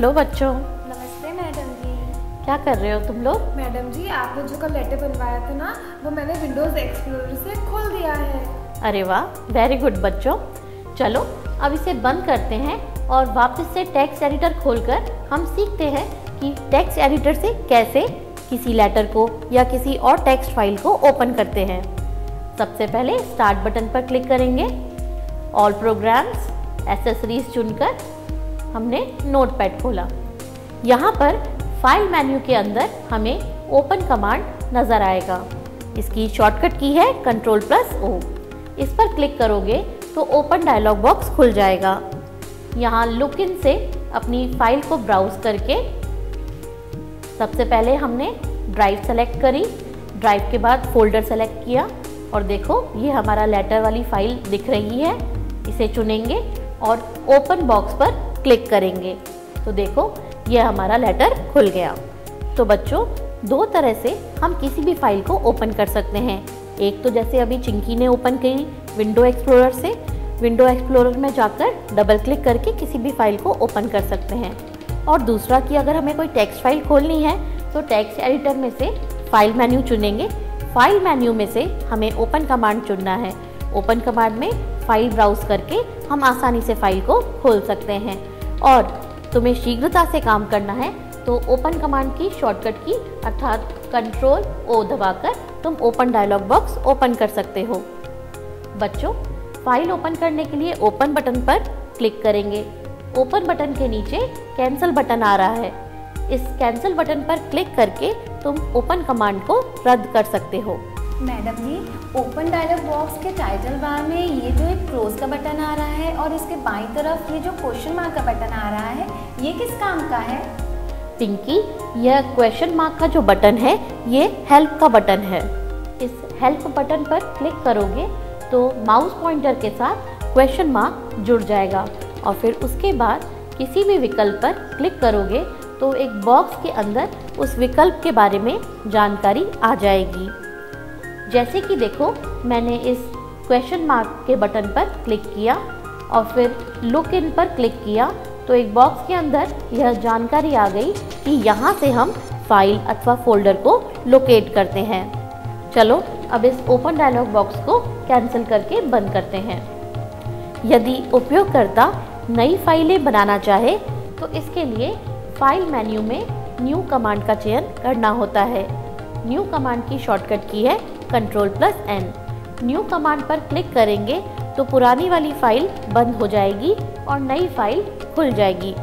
Hello बच्चों, नमस्ते madam जी। क्या कर रहे हो तुम लोग? मैडम जी, आपने जो कल लेटर बनवाया था ना, वो मैंने विंडोज़ एक्सप्लोरर से खोल दिया है। अरे वाह, वेरी गुड बच्चों। चलो अब इसे बंद करते हैं और वापस से टेक्स्ट एडिटर खोलकर हम सीखते हैं कि टेक्स्ट एडिटर से कैसे किसी लेटर को या किसी और टेक्स्ट फाइल को ओपन करते हैं। सबसे पहले स्टार्ट बटन पर क्लिक करेंगे। ऑल प्रोग्राम्स एसेसरीज चुनकर हमने नोटपैड खोला। यहाँ पर फाइल मेन्यू के अंदर हमें ओपन कमांड नज़र आएगा। इसकी शॉर्टकट की है Ctrl+O। इस पर क्लिक करोगे तो ओपन डायलॉग बॉक्स खुल जाएगा। यहाँ लुक इन से अपनी फाइल को ब्राउज करके सबसे पहले हमने ड्राइव सेलेक्ट करी, ड्राइव के बाद फोल्डर सेलेक्ट किया और देखो ये हमारा लेटर वाली फाइल दिख रही है। इसे चुनेंगे और ओपन बॉक्स पर क्लिक करेंगे तो देखो ये हमारा लेटर खुल गया। तो बच्चों, दो तरह से हम किसी भी फाइल को ओपन कर सकते हैं। एक तो जैसे अभी चिंकी ने ओपन करी विंडो एक्सप्लोरर से, विंडो एक्सप्लोरर में जाकर डबल क्लिक करके किसी भी फाइल को ओपन कर सकते हैं। और दूसरा कि अगर हमें कोई टेक्स्ट फाइल खोलनी है तो टेक्स्ट एडिटर में से फाइल मेन्यू चुनेंगे। फाइल मेन्यू में से हमें ओपन कमांड चुनना है। ओपन कमांड में फाइल ब्राउज करके हम आसानी से फाइल को खोल सकते हैं। और तुम्हें शीघ्रता से काम करना है तो ओपन कमांड की शॉर्टकट की अर्थात Ctrl+O दबाकर तुम ओपन डायलॉग बॉक्स ओपन कर सकते हो। बच्चों, फाइल ओपन करने के लिए ओपन बटन पर क्लिक करेंगे। ओपन बटन के नीचे कैंसिल बटन आ रहा है। इस कैंसिल बटन पर क्लिक करके तुम ओपन कमांड को रद्द कर सकते हो। मैडम जी, ओपन डायलॉग बॉक्स के टाइटल बार में ये जो एक क्लोज का बटन आ रहा है और इसके बाईं तरफ ये जो क्वेश्चन मार्क का बटन आ रहा है, ये किस काम का है? पिंकी, यह क्वेश्चन मार्क का जो बटन है ये हेल्प का बटन है। इस हेल्प बटन पर क्लिक करोगे तो माउस पॉइंटर के साथ क्वेश्चन मार्क जुड़ जाएगा और फिर उसके बाद किसी भी विकल्प पर क्लिक करोगे तो एक बॉक्स के अंदर उस विकल्प के बारे में जानकारी आ जाएगी। जैसे कि देखो, मैंने इस क्वेश्चन मार्क के बटन पर क्लिक किया और फिर लुक इन पर क्लिक किया तो एक बॉक्स के अंदर यह जानकारी आ गई कि यहाँ से हम फाइल अथवा फोल्डर को लोकेट करते हैं। चलो अब इस ओपन डायलॉग बॉक्स को कैंसिल करके बंद करते हैं। यदि उपयोगकर्ता नई फाइलें बनाना चाहे तो इसके लिए फाइल मेन्यू में न्यू कमांड का चयन करना होता है। न्यू कमांड की शॉर्टकट की है Ctrl+N। न्यू कमांड पर क्लिक करेंगे तो पुरानी वाली फाइल बंद हो जाएगी और नई फाइल खुल जाएगी।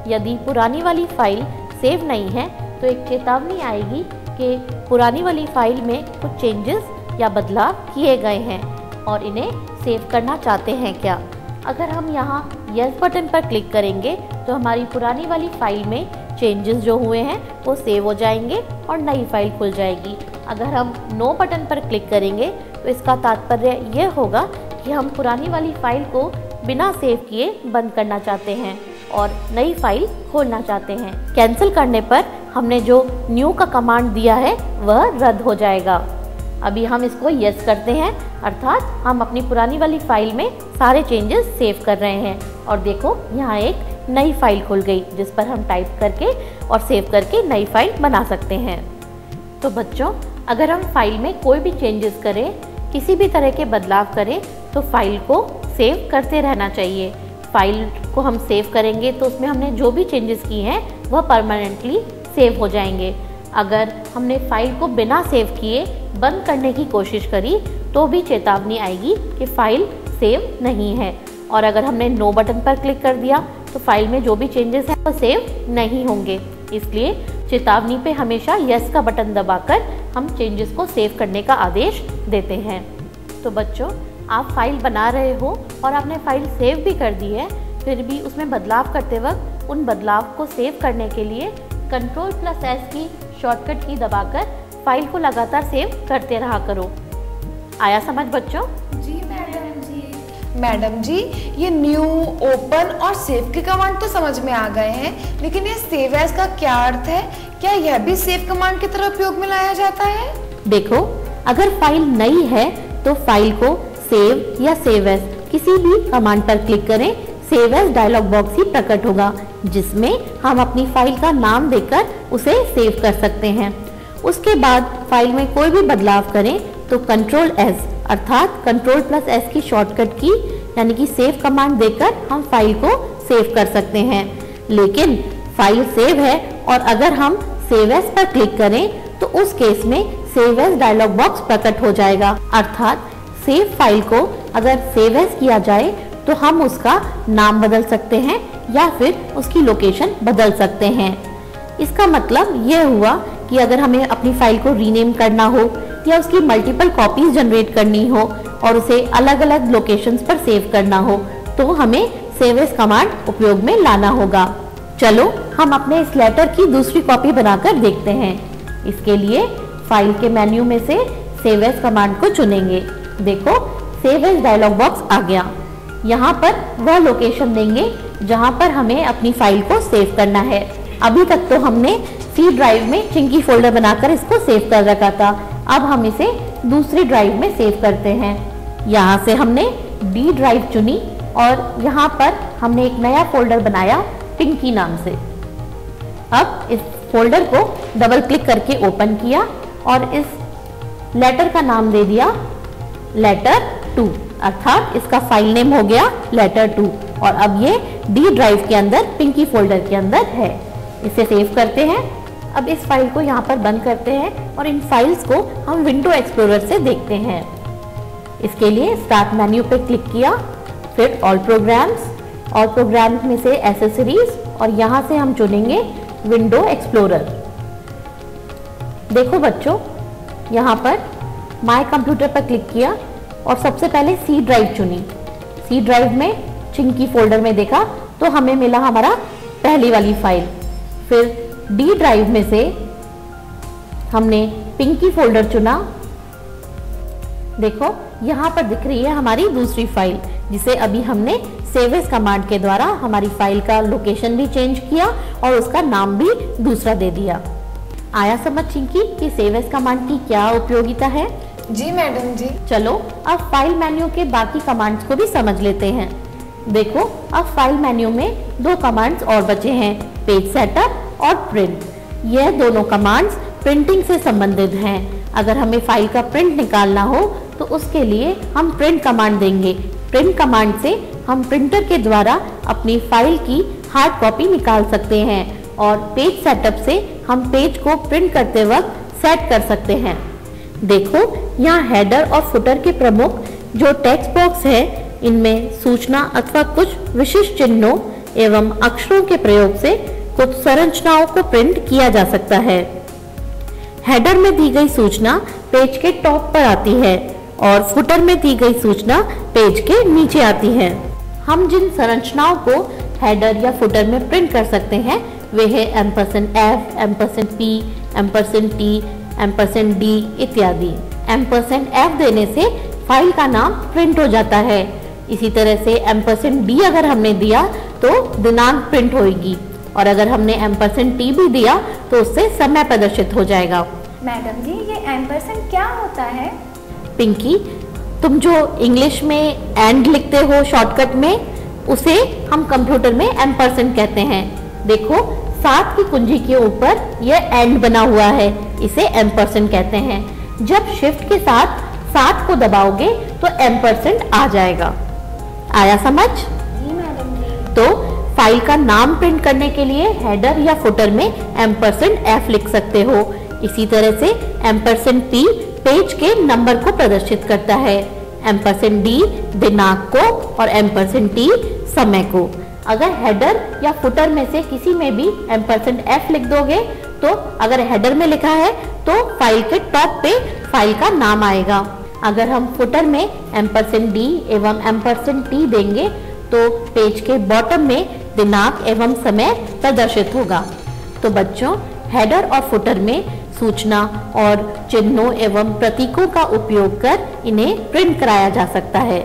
यदि पुरानी वाली फाइल सेव नहीं है तो एक चेतावनी आएगी कि पुरानी वाली फाइल में कुछ चेंजेस या बदलाव किए गए हैं और इन्हें सेव करना चाहते हैं क्या। अगर हम यहाँ यस बटन पर क्लिक करेंगे तो हमारी पुरानी वाली फाइल में चेंजेस जो हुए हैं वो सेव हो जाएंगे और नई फाइल खुल जाएगी। अगर हम नो बटन पर क्लिक करेंगे तो इसका तात्पर्य यह होगा कि हम पुरानी वाली फाइल को बिना सेव किए बंद करना चाहते हैं और नई फाइल खोलना चाहते हैं। कैंसिल करने पर हमने जो न्यू का कमांड दिया है वह रद्द हो जाएगा। अभी हम इसको यस करते हैं, अर्थात हम अपनी पुरानी वाली फाइल में सारे चेंजेस सेव कर रहे हैं और देखो यहाँ एक नई फाइल खुल गई जिस पर हम टाइप करके और सेव करके नई फाइल बना सकते हैं। तो बच्चों, अगर हम फाइल में कोई भी चेंजेस करें, किसी भी तरह के बदलाव करें तो फाइल को सेव करते रहना चाहिए। फाइल को हम सेव करेंगे तो उसमें हमने जो भी चेंजेस किए हैं वह परमानेंटली सेव हो जाएंगे। अगर हमने फाइल को बिना सेव किए बंद करने की कोशिश करी तो भी चेतावनी आएगी कि फाइल सेव नहीं है। और अगर हमने नो बटन पर क्लिक कर दिया तो फाइल में जो भी चेंजेस हैं वो सेव नहीं होंगे। इसलिए चेतावनी पे हमेशा यस का बटन दबाकर हम चेंजेस को सेव करने का आदेश देते हैं। तो बच्चों, आप फाइल बना रहे हो और आपने फाइल सेव भी कर दी है, फिर भी उसमें बदलाव करते वक्त उन बदलाव को सेव करने के लिए Ctrl+S की शॉर्टकट की दबाकर फाइल को लगातार सेव करते रहा करो। आया समझ बच्चों? जी मैडम जी। मैडम जी, ये न्यू, ओपन और सेव के कमांड तो समझ में आ गए हैं, लेकिन ये सेव एज का क्या अर्थ है? क्या यह भी सेव कमांड की तरह उपयोग में लाया जाता है? देखो, अगर फाइल नई है तो फाइल को सेव या सेव एज किसी भी कमांड पर क्लिक करें, सेव एज डायलॉग बॉक्स ही प्रकट होगा, जिसमें हम अपनी फाइल का नाम देकर उसे सेव कर सकते हैं। उसके बाद फाइल में कोई भी बदलाव करें तो कंट्रोल एस अर्थात कंट्रोल प्लस एस की शॉर्टकट की यानी कि सेव कमांड देकर हम फाइल को सेव कर सकते हैं। लेकिन फाइल सेव है और अगर हम सेव एज पर क्लिक करें तो उस केस में सेव एज डायलॉग बॉक्स प्रकट हो जाएगा, अर्थात सेव फाइल को अगर सेव एज किया जाए तो हम उसका नाम बदल सकते हैं या फिर उसकी लोकेशन बदल सकते हैं। इसका मतलब यह हुआ कि अगर हमें अपनी फाइल को रीनेम करना हो या उसकी मल्टीपल कॉपीज जनरेट करनी हो और उसे अलग अलग लोकेशंस पर सेव करना हो तो हमें सेव एज कमांड उपयोग में लाना होगा। चलो हम अपने इस लेटर की दूसरी कॉपी बनाकर देखते हैं। इसके लिए फाइल के मेन्यू में से सेव एज कमांड को चुनेंगे। देखो सेव एज डायलॉग बॉक्स आ गया। यहाँ पर वह लोकेशन देंगे जहाँ पर हमें अपनी फाइल को सेव करना है। अभी तक तो हमने सी ड्राइव में चिंकी फोल्डर बनाकर इसको सेव कर रखा था। अब हम इसे दूसरी ड्राइव में सेव करते हैं। यहाँ से हमने डी ड्राइव चुनी और यहाँ पर हमने एक नया फोल्डर बनाया पिंकी नाम से। अब इस फोल्डर को डबल क्लिक करके ओपन किया और इस लेटर का नाम दे दिया लेटर 2, अर्थात इसका फाइल नेम हो गया लेटर 2 और अब ये डी ड्राइव के अंदर पिंकी फोल्डर के अंदर है। इसे सेव करते हैं। अब इस फाइल को यहाँ पर बंद करते हैं और इन फाइल्स को हम विंडो एक्सप्लोरर से देखते हैं। इसके लिए स्टार्ट मेन्यू पे क्लिक किया, फिर ऑल प्रोग्राम्स में से एसेसरीज और यहाँ से हम चुनेंगे विंडो एक्सप्लोरर। देखो बच्चों, यहाँ पर माय कंप्यूटर पर क्लिक किया और सबसे पहले सी ड्राइव चुनी। सी ड्राइव में चिंकी फोल्डर में देखा तो हमें मिला हमारा पहली वाली फाइल। फिर डी ड्राइव में से हमने पिंकी फोल्डर चुना। देखो यहाँ पर दिख रही है हमारी दूसरी फाइल, जिसे अभी हमने सेव एज कमांड के द्वारा हमारी फाइल का लोकेशन भी चेंज किया और उसका नाम भी दूसरा दे दिया। आया समझ चिंकी कि सेव एज कमांड की क्या उपयोगिता है? जी मैडम जी। चलो अब फाइल मेन्यू के बाकी कमांड्स को भी समझ लेते हैं। देखो अब फाइल मेन्यू में दो कमांड्स और बचे हैं, पेज सेटअप और प्रिंट। यह दोनों कमांड्स प्रिंटिंग से संबंधित हैं। अगर हमें फाइल का प्रिंट निकालना हो तो उसके लिए हम प्रिंट कमांड देंगे। प्रिंट कमांड से हम प्रिंटर के द्वारा अपनी फाइल की हार्ड कॉपी निकाल सकते हैं और पेज सेटअप से हम पेज को प्रिंट करते वक्त सेट कर सकते हैं। देखो यहाँ हेडर और फुटर के प्रमुख जो टेक्स्ट बॉक्स है, इनमें सूचना अथवा कुछ विशिष्ट चिन्हों एवं अक्षरों के प्रयोग से कुछ संरचनाओं को प्रिंट किया जा सकता है। हेडर में दी गई सूचना पेज के टॉप पर आती है और फुटर में दी गई सूचना पेज के नीचे आती है। हम जिन संरचनाओं को हेडर या फुटर में प्रिंट कर सकते हैं वे है $F, $P, $T, $D इत्यादि। $F देने से फाइल का नाम प्रिंट हो जाता है। इसी तरह से $D अगर हमने दिया तो दिनांक प्रिंट होगी और अगर हमने $T भी दिया तो उससे समय प्रदर्शित हो जाएगा। मैडम जी ये एम्परसेंड क्या होता है? पिंकी, तुम जो इंग्लिश में एंड लिखते हो शॉर्टकट में, उसे हम कंप्यूटर में एम्परसेंड कहते हैं। देखो 7 की कुंजी के ऊपर यह एंड बना हुआ है, इसे एम्परसेंड कहते हैं। जब शिफ्ट के साथ 7 को दबाओगे तो एम्परसेंड आ जाएगा। आया समझ? जी मैडम जी। तो फाइल का नाम प्रिंट करने के लिए हेडर या फुटर में $F लिख सकते हो। इसी तरह से $P पेज के नंबर को प्रदर्शित करता है, $D दिनांक को और $T समय को। अगर हेडर या फुटर में से किसी में भी $F लिख दोगे तो अगर हेडर में लिखा है तो फाइल के टॉप पे फाइल का नाम आएगा। अगर हम फुटर में $D एवं $T देंगे तो पेज के बॉटम में दिनांक एवं समय प्रदर्शित होगा। तो बच्चों, हेडर और फुटर में सूचना और चिन्हों एवं प्रतीकों का उपयोग कर इन्हें प्रिंट कराया जा सकता है।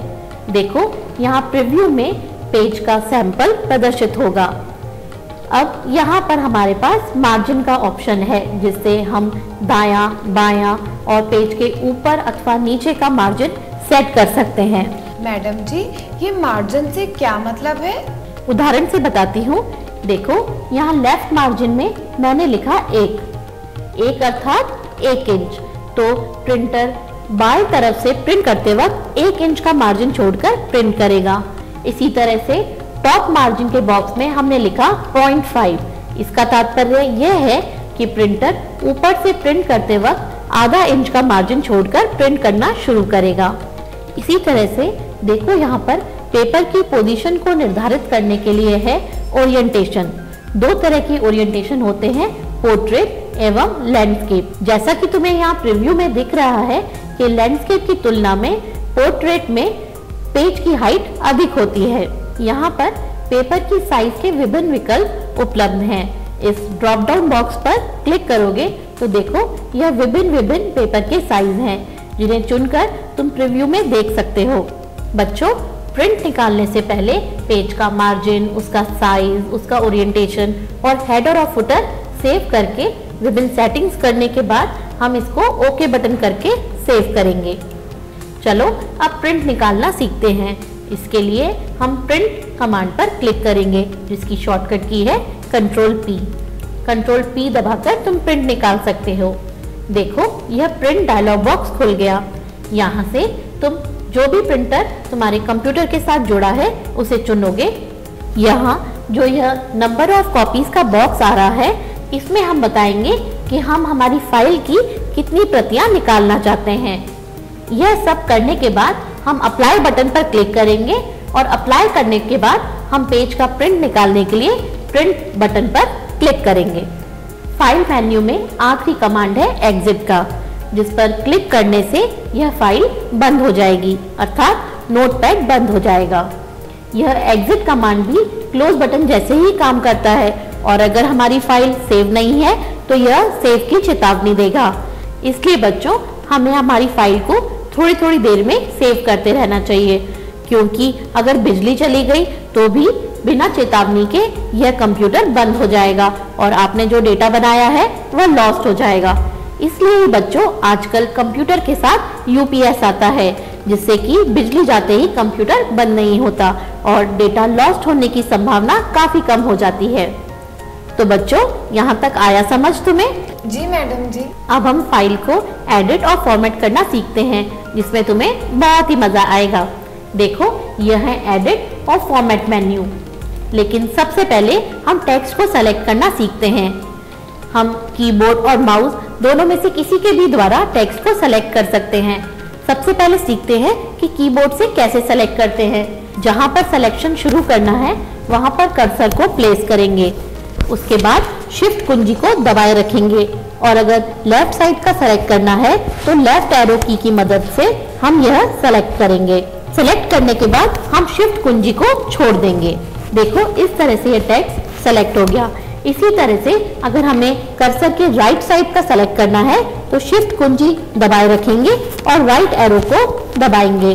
देखो यहाँ प्रीव्यू में पेज का सैंपल प्रदर्शित होगा। अब यहाँ पर हमारे पास मार्जिन का ऑप्शन है, जिससे हम दायां, बायां और पेज के ऊपर अथवा नीचे का मार्जिन सेट कर सकते हैं। मैडम जी, ये मार्जिन से क्या मतलब है? उदाहरण से बताती हूँ। देखो यहाँ लेफ्ट मार्जिन में मैंने लिखा 1 अर्थात 1 इंच। तो प्रिंटर बाएं तरफ से प्रिंट करते वक्त 1 इंच का मार्जिन छोड़कर प्रिंट करेगा। इसी तरह से टॉप मार्जिन के बॉक्स में हमने लिखा 0.5। इसका तात्पर्य यह है कि प्रिंटर ऊपर से प्रिंट करते वक्त आधा इंच का मार्जिन छोड़कर प्रिंट करना शुरू करेगा। इसी तरह से देखो यहाँ पर पेपर की पोजीशन को निर्धारित करने के लिए है ओरिएंटेशन। 2 तरह की ओरिएंटेशन होते हैं, पोर्ट्रेट एवं लैंडस्केप। जैसा कि तुम्हें यहाँ प्रीव्यू में दिख रहा है कि लैंडस्केप की तुलना में पोर्ट्रेट में पेज की हाइट अधिक होती है। यहाँ पर पेपर की साइज के विभिन्न विकल्प उपलब्ध हैं। इस ड्रॉप डाउन बॉक्स पर क्लिक करोगे तो देखो यह विभिन्न पेपर के साइज हैं, जिन्हें चुनकर तुम प्रीव्यू में देख सकते हो। बच्चों, प्रिंट निकालने से पहले पेज का मार्जिन, उसका साइज, उसका ओरिएंटेशन और हेडर और फुटर सेव करके विभिन्न सेटिंग्स करने के बाद हम इसको ओके बटन करके सेव करेंगे। चलो अब प्रिंट निकालना सीखते हैं। इसके लिए हम प्रिंट कमांड पर क्लिक करेंगे, जिसकी शॉर्टकट की है Ctrl+P। Ctrl+P दबाकर तुम प्रिंट निकाल सकते हो। देखो यह प्रिंट डायलॉग बॉक्स खुल गया। यहाँ से तुम जो भी प्रिंटर तुम्हारे कंप्यूटर के साथ जुड़ा है उसे चुनोगे। यहाँ जो यह नंबर ऑफ कॉपीज का बॉक्स आ रहा है, इसमें हम बताएंगे कि हम हमारी फाइल की कितनी प्रतियां निकालना चाहते हैं। यह सब करने के बाद हम अप्लाई बटन पर क्लिक करेंगे और अप्लाई करने के बाद हम पेज का प्रिंट निकालने के लिए प्रिंट बटन पर क्लिक करेंगे। फाइल मेन्यू में आखिरी कमांड है एग्जिट का, जिस पर क्लिक करने से यह फाइल बंद हो जाएगी, अर्थात नोटपैड बंद हो जाएगा। यह एग्जिट कमांड भी क्लोज बटन जैसे ही काम करता है और अगर हमारी फाइल सेव नहीं है तो यह सेव की चेतावनी देगा। इसलिए बच्चों, हमें हमारी फाइल को थोड़ी थोड़ी देर में सेव करते रहना चाहिए, क्योंकि अगर बिजली चली गई तो भी बिना चेतावनी के यह कंप्यूटर बंद हो जाएगा और आपने जो डेटा बनाया है वह लॉस्ट हो जाएगा। इसलिए बच्चों, आजकल कंप्यूटर के साथ UPS आता है, जिससे कि बिजली जाते ही कंप्यूटर बंद नहीं होता और डेटा लॉस्ट होने की संभावना काफी कम हो जाती है। तो बच्चों, यहाँ तक आया समझ तुम्हें? जी मैडम जी। अब हम फाइल को एडिट और फॉर्मेट करना सीखते हैं, जिसमें तुम्हें बहुत ही मजा आएगा। देखो यह है एडिट और फॉर्मेट मेन्यू। लेकिन सबसे पहले हम टेक्स्ट को सेलेक्ट करना सीखते हैं। हम कीबोर्ड और माउस दोनों में से किसी के भी द्वारा टेक्स्ट को सेलेक्ट कर सकते हैं। सबसे पहले सीखते हैं कि कीबोर्ड से कैसे सेलेक्ट करते हैं। जहां पर सिलेक्शन शुरू करना है वहां पर कर्सर को प्लेस करेंगे। उसके बाद शिफ्ट कुंजी को दबाए रखेंगे और अगर लेफ्ट साइड का सेलेक्ट करना है तो लेफ्ट एरो की मदद से हम यह सेलेक्ट करेंगे। सेलेक्ट करने के बाद हम शिफ्ट कुंजी को छोड़ देंगे। देखो इस तरह से यह टेक्स्ट सेलेक्ट हो गया। इसी तरह से अगर हमें कर्सर के राइट साइड का सेलेक्ट करना है तो शिफ्ट कुंजी दबाए रखेंगे और राइट एरो को दबाएंगे।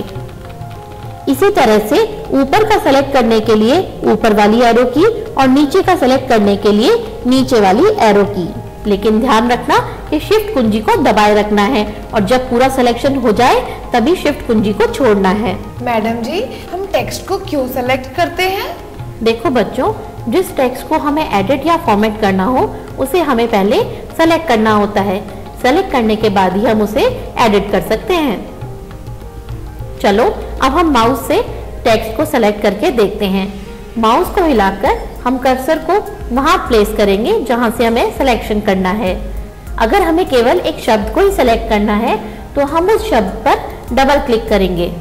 इसी तरह से ऊपर का सेलेक्ट करने के लिए ऊपर वाली एरो की और नीचे का सेलेक्ट करने के लिए नीचे वाली एरो की। लेकिन ध्यान रखना कि शिफ्ट कुंजी को दबाए रखना है और जब पूरा सिलेक्शन हो जाए तभी शिफ्ट कुंजी को छोड़ना है। मैडम जी, हम टेक्स्ट को क्यों सेलेक्ट करते हैं? देखो बच्चों, जिस टेक्स्ट को हमें एडिट या फॉर्मेट करना हो उसे हमें पहले सेलेक्ट करना होता है। सेलेक्ट करने के बाद ही हम उसे एडिट कर सकते हैं। चलो अब हम माउस से टेक्स्ट को सेलेक्ट करके देखते हैं। माउस को हिलाकर हम कर्सर को वहां प्लेस करेंगे जहां से हमें सिलेक्शन करना है। अगर हमें केवल एक शब्द को ही सेलेक्ट करना है तो हम उस शब्द पर डबल क्लिक करेंगे।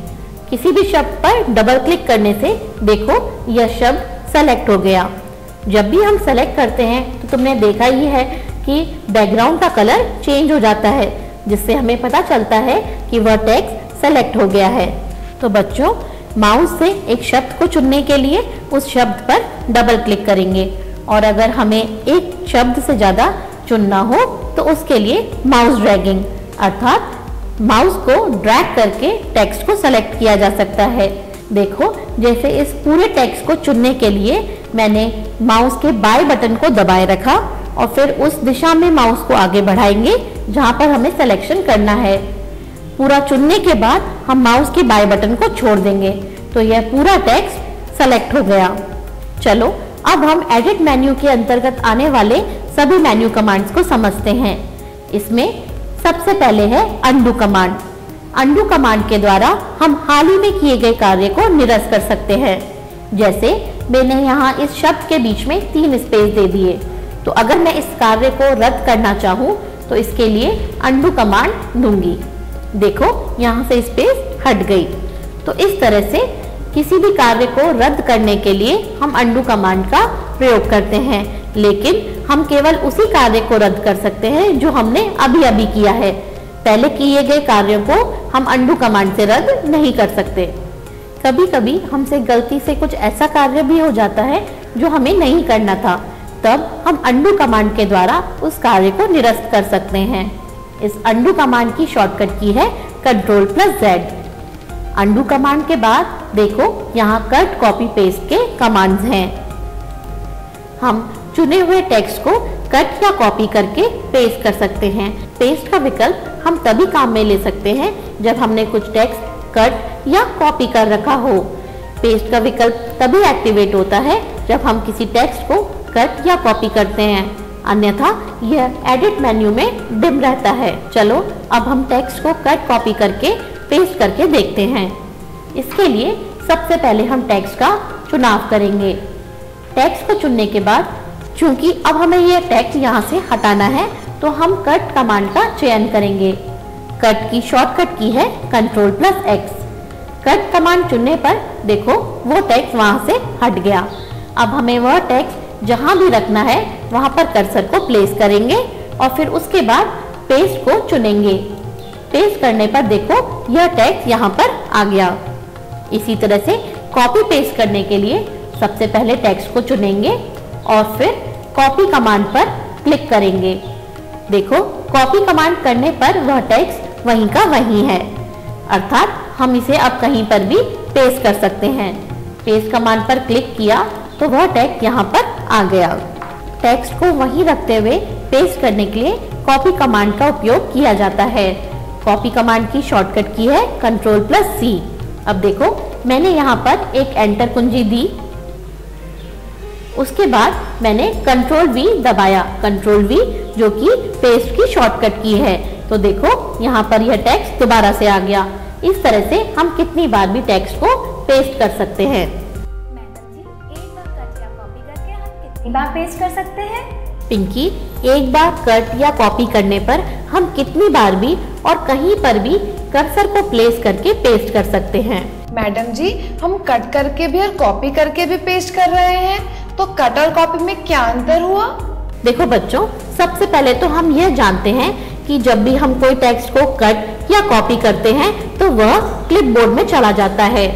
किसी भी शब्द पर डबल क्लिक करने से देखो यह शब्द सेलेक्ट हो गया। जब भी हम सेलेक्ट करते हैं तो तुमने देखा ही है कि बैकग्राउंड का कलर चेंज हो जाता है, जिससे हमें पता चलता है कि वह टेक्स्ट सेलेक्ट हो गया है। तो बच्चों, माउस से एक शब्द को चुनने के लिए उस शब्द पर डबल क्लिक करेंगे और अगर हमें एक शब्द से ज्यादा चुनना हो तो उसके लिए माउस ड्रैगिंग अर्थात माउस को ड्रैग करके टेक्स्ट को सेलेक्ट किया जा सकता है। देखो जैसे इस पूरे टेक्स्ट को चुनने के लिए मैंने माउस के बाएं बटन को दबाए रखा और फिर उस दिशा में माउस को आगे बढ़ाएंगे जहां पर हमें सिलेक्शन करना है। पूरा चुनने के बाद हम माउस के बाएं बटन को छोड़ देंगे तो यह पूरा टेक्स्ट सेलेक्ट हो गया। चलो अब हम एडिट मेन्यू के अंतर्गत आने वाले सभी मेन्यू कमांड्स को समझते हैं। इसमें सबसे पहले है अंडू कमांड। अंडू कमांड के द्वारा हम हाल ही में किए गए कार्य को निरस्त कर सकते हैं। जैसे मैंने यहाँ इस शब्द के बीच में 3 स्पेस दे दिए, तो अगर मैं इस कार्य को रद्द करना चाहूँ तो इसके लिए अंडू कमांड दूंगी। देखो यहाँ से स्पेस हट गई। तो इस तरह से किसी भी कार्य को रद्द करने के लिए हम अंडू कमांड का प्रयोग करते हैं, लेकिन हम केवल उसी कार्य को रद्द कर सकते हैं जो हमने अभी अभी किया है। पहले किए गए कार्यों को हम अंडू कमांड से रद्द नहीं कर सकते। कभी कभी हमसे गलती से कुछ ऐसा कार्य भी हो जाता है जो हमें नहीं करना था, तब हम अंडू कमांड के द्वारा उस कार्य को निरस्त कर सकते हैं। इस अंडू कमांड की शॉर्टकट की है Ctrl+Z। अंडू कमांड के बाद देखो यहाँ कट, कॉपी, पेस्ट के कमांड्स हैं। हम चुने हुए टेक्स्ट को कट या कॉपी करके पेस्ट कर सकते हैं। पेस्ट का विकल्प हम तभी काम में ले सकते हैं जब हमने कुछ टेक्स्ट कट या कॉपी कर रखा हो। पेस्ट का विकल्प तभी एक्टिवेट होता है जब हम किसी टेक्स्ट को कट या कॉपी करते हैं, अन्यथा यह एडिट मेन्यू में डिम रहता है। चलो अब हम टेक्स्ट को कट, कॉपी करके पेस्ट करके देखते हैं। इसके लिए सबसे पहले हम टेक्स्ट का चुनाव करेंगे। टेक्स्ट को चुनने के बाद चूंकि अब हमें यह टेक्स्ट यहाँ से हटाना है तो हम कट कमांड का चयन करेंगे। कट की शॉर्टकट की है Ctrl+X। कट कमांड चुनने पर देखो वो टेक्स्ट वहाँ से हट गया। अब हमें वह टेक्स्ट जहाँ भी रखना है वहाँ पर कर्सर को प्लेस करेंगे और फिर उसके बाद पेस्ट को चुनेंगे। पेस्ट करने पर देखो यह टेक्स्ट यहाँ पर आ गया। इसी तरह से कॉपी पेस्ट करने के लिए सबसे पहले टेक्स्ट को चुनेंगे और फिर कॉपी कमांड पर क्लिक करेंगे। देखो कॉपी कमांड करने पर वह टेक्स्ट वहीं का वहीं है, अर्थात हम इसे अब कहीं पर भी पेस्ट कर सकते हैं। पेस्ट कमांड पर क्लिक किया तो वह टेक्स्ट यहाँ पर आ गया। टेक्स्ट को वहीं रखते हुए पेस्ट करने के लिए कॉपी कमांड का उपयोग किया जाता है। कॉपी कमांड की शॉर्टकट की है Ctrl+C। अब देखो मैंने यहाँ पर एक एंटर कुंजी दी, उसके बाद मैंने Ctrl+V दबाया। Ctrl+V जो कि पेस्ट की शॉर्टकट की है। तो देखो यहाँ पर यह टेक्स्ट दोबारा से आ गया। इस तरह से हम कितनी बार भी टेक्स्ट को पेस्ट कर सकते हैं। मैडम जी, एक बार कट या कॉपी करके हम कितनी बार पेस्ट कर सकते हैं? पिंकी, एक बार कट या कॉपी करने पर हम कितनी बार भी और कहीं पर भी कर्सर को प्लेस करके पेस्ट कर सकते हैं। मैडम जी, हम कट करके भी और कॉपी करके भी पेस्ट कर रहे हैं, तो कट और कॉपी में क्या अंतर हुआ? देखो बच्चों, सबसे पहले तो हम यह जानते हैं कि जब भी हम कोई टेक्स्ट को कट या कॉपी करते हैं तो वह क्लिपबोर्ड में चला जाता है।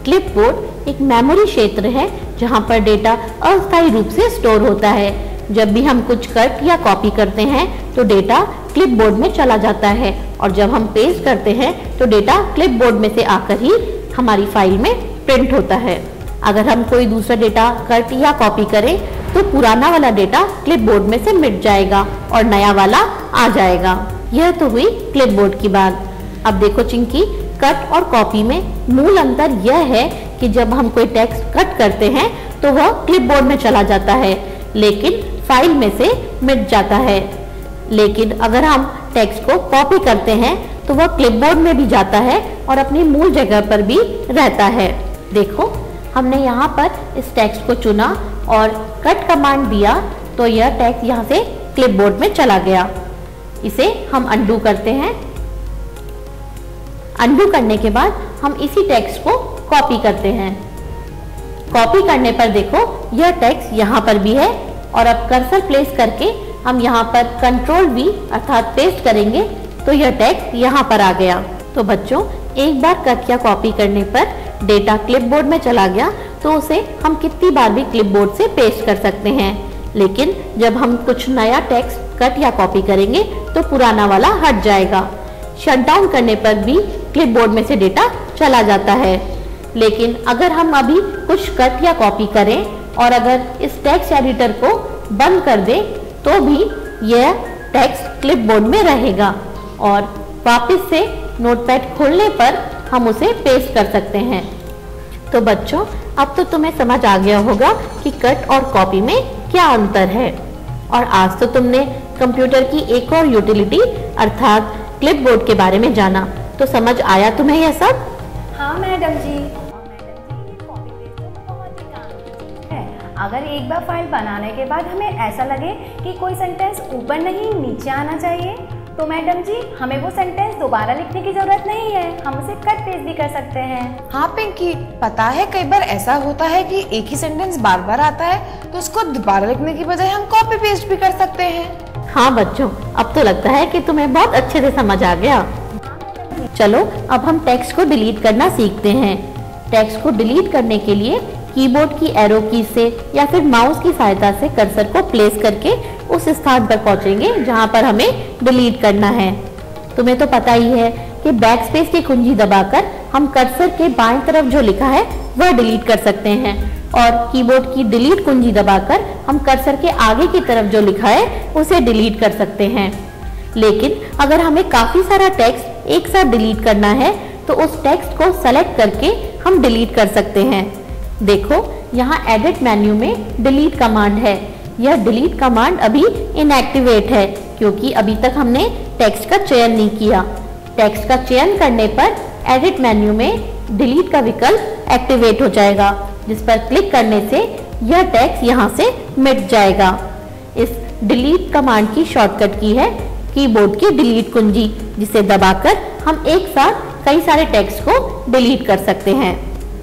क्लिपबोर्ड एक मेमोरी क्षेत्र है जहां पर डेटा अस्थायी रूप से स्टोर होता है। जब भी हम कुछ कट या कॉपी करते हैं तो डेटा क्लिपबोर्ड में चला जाता है और जब हम पेस्ट करते हैं तो डेटा क्लिपबोर्ड में से आकर ही हमारी फाइल में प्रिंट होता है। अगर हम कोई दूसरा डेटा कट या कॉपी करें तो पुराना वाला डेटा क्लिपबोर्ड में से मिट जाएगा और नया वाला आ जाएगा। यह तो हुई क्लिपबोर्ड की बात। अब देखो चिंकी, कट और कॉपी में मूल अंतर यह है कि जब हम कोई टेक्स्ट कट करते हैं तो वह क्लिपबोर्ड में चला जाता है, लेकिन फाइल में से मिट जाता है। लेकिन अगर हम टेक्स्ट को कॉपी करते हैं तो वह क्लिपबोर्ड में भी जाता है और अपनी मूल जगह पर भी रहता है। देखो हमने यहाँ पर इस टेक्स्ट को चुना और कट कमांड दिया तो यह टेक्स्ट यहाँ से क्लिपबोर्ड में चला गया। इसे हम अनडू करते हैं। अनडू करने के बाद हम इसी टेक्स्ट को कॉपी करते हैं। कॉपी करने पर देखो यह टेक्स्ट यहाँ पर भी है और अब कर्सर प्लेस करके हम यहाँ पर Ctrl+V अर्थात पेस्ट करेंगे तो यह टेक्स्ट यहाँ पर आ गया। तो बच्चों, एक बार कट या कॉपी करने पर डेटा क्लिपबोर्ड में चला गया तो उसे हम कितनी बार भी क्लिपबोर्ड से पेस्ट कर सकते हैं। लेकिन जब हम कुछ नया टेक्स्ट कट या कॉपी करेंगे तो पुराना वाला हट जाएगा। शटडाउन करने पर भी क्लिपबोर्ड में से डेटा चला जाता है। लेकिन अगर हम अभी कुछ कट या कॉपी करें और अगर इस टेक्स्ट एडिटर को बंद कर दें तो भी यह टेक्स्ट क्लिपबोर्ड में रहेगा और वापस से नोटपैड खोलने पर हम उसे पेस्ट कर सकते हैं। तो बच्चों, अब तो तुम्हें समझ आ गया होगा कि कट और कॉपी में क्या अंतर है। और आज तो तुमने कंप्यूटर की एक और यूटिलिटी अर्थात क्लिपबोर्ड के बारे में जाना। तो समझ आया तुम्हें यह सब? हाँ मैडम जी। ये कॉपी पेस्ट तो बहुत ही काम की चीज़ है। अगर एक बार फाइल बनाने के बाद हमें ऐसा लगे कि कोई सेंटेंस ऊपर नहीं नीचे आना चाहिए, तो मैडम जी हमें वो सेंटेंस दोबारा लिखने की जरूरत नहीं है, हम उसे कट पेस्ट भी कर सकते हैं। हाँ पिंकी, पता है कई बार ऐसा होता है कि एक ही सेंटेंस बार बार आता है, तो उसको दोबारा लिखने की बजाय हम कॉपी पेस्ट भी कर सकते हैं। हाँ बच्चों, अब तो लगता है कि तुम्हें बहुत अच्छे से समझ आ गया। चलो अब हम टेक्स्ट को डिलीट करना सीखते हैं। टेक्स्ट को डिलीट करने के लिए कीबोर्ड की एरो की से या फिर माउस की सहायता से कर्सर को प्लेस करके उस स्थान पर पहुंचेंगे जहां पर हमें डिलीट करना है। तुम्हें तो पता ही है कि बैकस्पेस की कुंजी दबाकर हम कर्सर के बाएं तरफ जो लिखा है वह डिलीट कर सकते हैं, और कीबोर्ड की डिलीट कुंजी दबाकर हम कर्सर के आगे की तरफ जो लिखा है उसे डिलीट कर सकते हैं। लेकिन अगर हमें काफी सारा टेक्स्ट एक साथ डिलीट करना है तो उस टेक्स्ट को सेलेक्ट करके हम डिलीट कर सकते हैं। देखो, यहाँ एडिट मेन्यू में डिलीट कमांड है। यह डिलीट कमांड अभी इनएक्टिवेट है क्योंकि अभी तक हमने टेक्स्ट का चयन नहीं किया। टेक्स्ट का चयन करने पर एडिट मेन्यू में डिलीट का विकल्प एक्टिवेट हो जाएगा, जिस पर क्लिक करने से यह टेक्स्ट यहाँ से मिट जाएगा। इस डिलीट कमांड की शॉर्टकट की है कीबोर्ड की डिलीट कुंजी, जिसे दबाकर हम एक साथ कई सारे टेक्स्ट को डिलीट कर सकते हैं।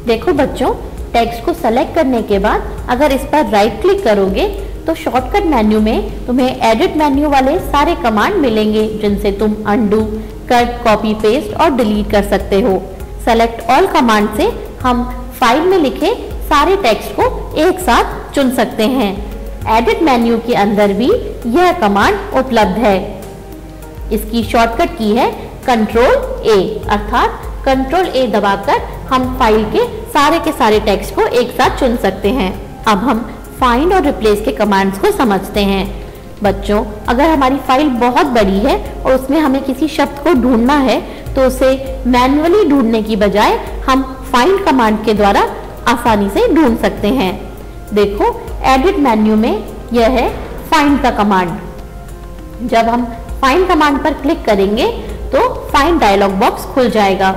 देखो बच्चों, टेक्स्ट को सेलेक्ट करने के बाद अगर इस पर राइट क्लिक करोगे तो शॉर्टकट मेन्यू में तुम्हें एडिट मेन्यू वाले सारे कमांड मिलेंगे, जिनसे तुम अनडू, कट, कॉपी पेस्ट और डिलीट कर सकते हो। सेलेक्ट ऑल कमांड से हम फाइल में लिखे सारे टेक्स्ट को एक साथ चुन सकते हैं। एडिट मेन्यू के अंदर भी यह कमांड उपलब्ध है। इसकी शॉर्टकट की है कंट्रोल ए, अर्थात कंट्रोल ए दबाकर हम फाइल के सारे टेक्स्ट को एक साथ चुन सकते हैं। अब हम फाइंड और रिप्लेस के कमांड्स को समझते हैं। बच्चों, अगर हमारी फाइल बहुत बड़ी है और उसमें हमें किसी शब्द को ढूंढना है तो उसे मैन्युअली ढूंढने की बजाय हम फाइंड कमांड के द्वारा आसानी से ढूंढ सकते हैं। देखो, एडिट मेन्यू में यह है फाइंड का कमांड। जब हम फाइंड कमांड पर क्लिक करेंगे तो फाइंड डायलॉग बॉक्स खुल जाएगा।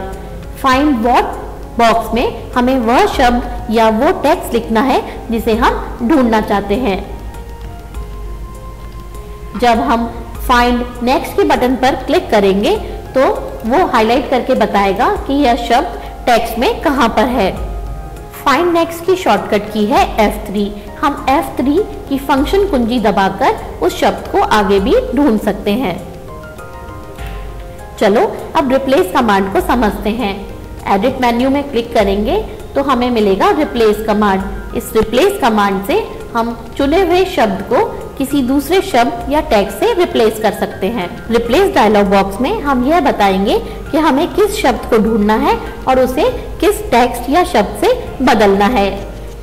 फाइंड व्हाट बॉक्स में हमें वह शब्द या वो टेक्स्ट लिखना है जिसे हम ढूंढना चाहते हैं। जब हम फाइंड नेक्स्ट के बटन पर क्लिक करेंगे तो वो हाईलाइट करके बताएगा कि यह शब्द टेक्स्ट में कहां पर है। फाइंड नेक्स्ट की शॉर्टकट की है F3। हम F3 की फंक्शन कुंजी दबाकर उस शब्द को आगे भी ढूंढ सकते हैं। चलो अब रिप्लेस कमांड को समझते हैं। एडिट मेन्यू में क्लिक करेंगे तो हमें मिलेगा रिप्लेस कमांड। इस रिप्लेस कमांड से हम चुने हुए शब्द को किसी दूसरे शब्द या टेक्स्ट से रिप्लेस कर सकते हैं। रिप्लेस डायलॉग बॉक्स में हम यह बताएंगे कि हमें किस शब्द को ढूंढना है और उसे किस टेक्स्ट या शब्द से बदलना है।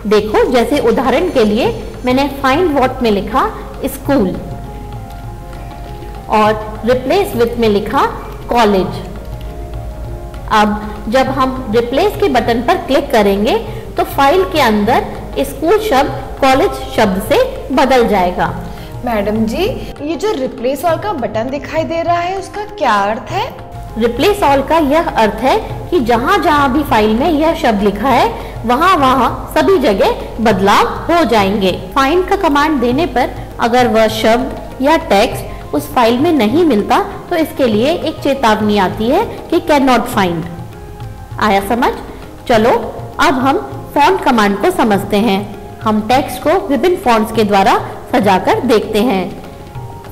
देखो, जैसे उदाहरण के लिए मैंने फाइंड व्हाट में लिखा स्कूल और रिप्लेस विथ में लिखा कॉलेज। अब जब हम रिप्लेस के बटन पर क्लिक करेंगे तो फाइल के अंदर स्कूल शब्द कॉलेज शब्द से बदल जाएगा। मैडम जी, ये जो रिप्लेस ऑल का बटन दिखाई दे रहा है उसका क्या अर्थ है? रिप्लेस ऑल का यह अर्थ है कि जहां जहां भी फाइल में यह शब्द लिखा है वहां वहां सभी जगह बदलाव हो जाएंगे। फाइंड का कमांड देने पर अगर वह शब्द या टेक्स्ट उस फाइल में नहीं मिलता तो इसके लिए एक चेतावनी आती है कि कैन नॉट फाइंड। आया समझ? चलो अब हम फॉन्ट कमांड को समझते हैं। हम टेक्स्ट को विभिन्न फॉन्ट्स के द्वारा सजाकर देखते हैं।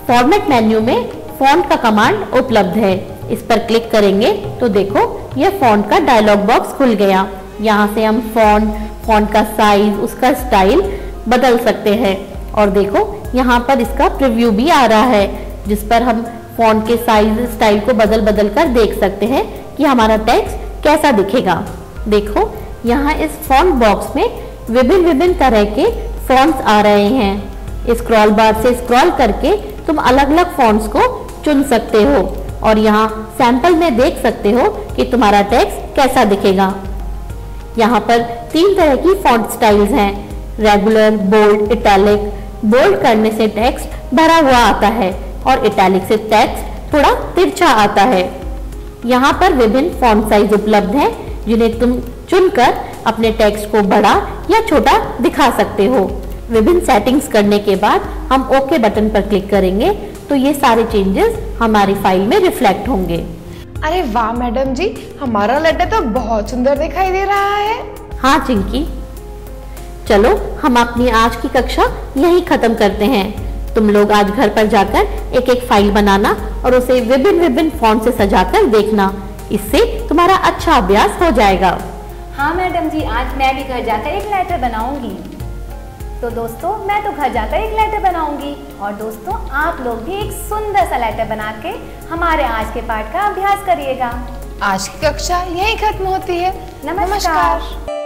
फॉर्मेट मेन्यू में फॉन्ट का कमांड उपलब्ध है। इस पर क्लिक करेंगे तो देखो, यह फॉन्ट का डायलॉग बॉक्स खुल गया। यहाँ से हम फॉन्ट का साइज, उसका स्टाइल बदल सकते हैं। और देखो, यहाँ पर इसका प्रीव्यू भी आ रहा है, जिस पर हम फॉन्ट के साइज, स्टाइल को बदल कर देख सकते हैं कि हमारा टेक्स्ट कैसा दिखेगा। देखो, यहाँ इस फॉन्ट बॉक्स में विभिन्न तरह के फॉन्ट्स आ रहे हैं। स्क्रॉल बार से स्क्रॉल करके तुम अलग अलग फॉन्ट्स को चुन सकते हो। और यहाँ सैंपल में देख सकते हो कि तुम्हारा टेक्स्ट कैसा दिखेगा। यहाँ पर 3 तरह की फॉन्ट स्टाइल्स हैं, रेगुलर, बोल्ड, इटैलिक। बोल्ड करने से टेक्स्ट भरा हुआ आता है और इटैलिक से टेक्स्ट थोड़ा तिरछा आता है। यहाँ पर विभिन्न फॉन्ट साइज उपलब्ध हैं जिन्हें तुम चुनकर अपने टेक्स्ट को बड़ा या छोटा दिखा सकते हो। विभिन्न सेटिंग्स करने के बाद हम ओके बटन पर क्लिक करेंगे तो ये सारे चेंजेस हमारी फाइल में रिफ्लेक्ट होंगे। अरे वाह मैडम जी, हमारा लेटर तो बहुत सुंदर दिखाई दे रहा है। हाँ चिंकी, चलो हम अपनी आज की कक्षा यहीं खत्म करते हैं। तुम लोग आज घर पर जाकर एक एक फाइल बनाना और उसे विभिन्न फॉन्ट से सजाकर देखना। इससे तुम्हारा अच्छा अभ्यास हो जाएगा। हाँ मैडम जी, आज मैं भी घर जाकर एक लेटर बनाऊंगी। तो दोस्तों, मैं तो घर जाकर एक लेटर बनाऊंगी और दोस्तों आप लोग भी एक सुंदर सा लेटर बना के हमारे आज के पाठ का अभ्यास करिएगा। आज की कक्षा यहीं खत्म होती है। नमस्कार।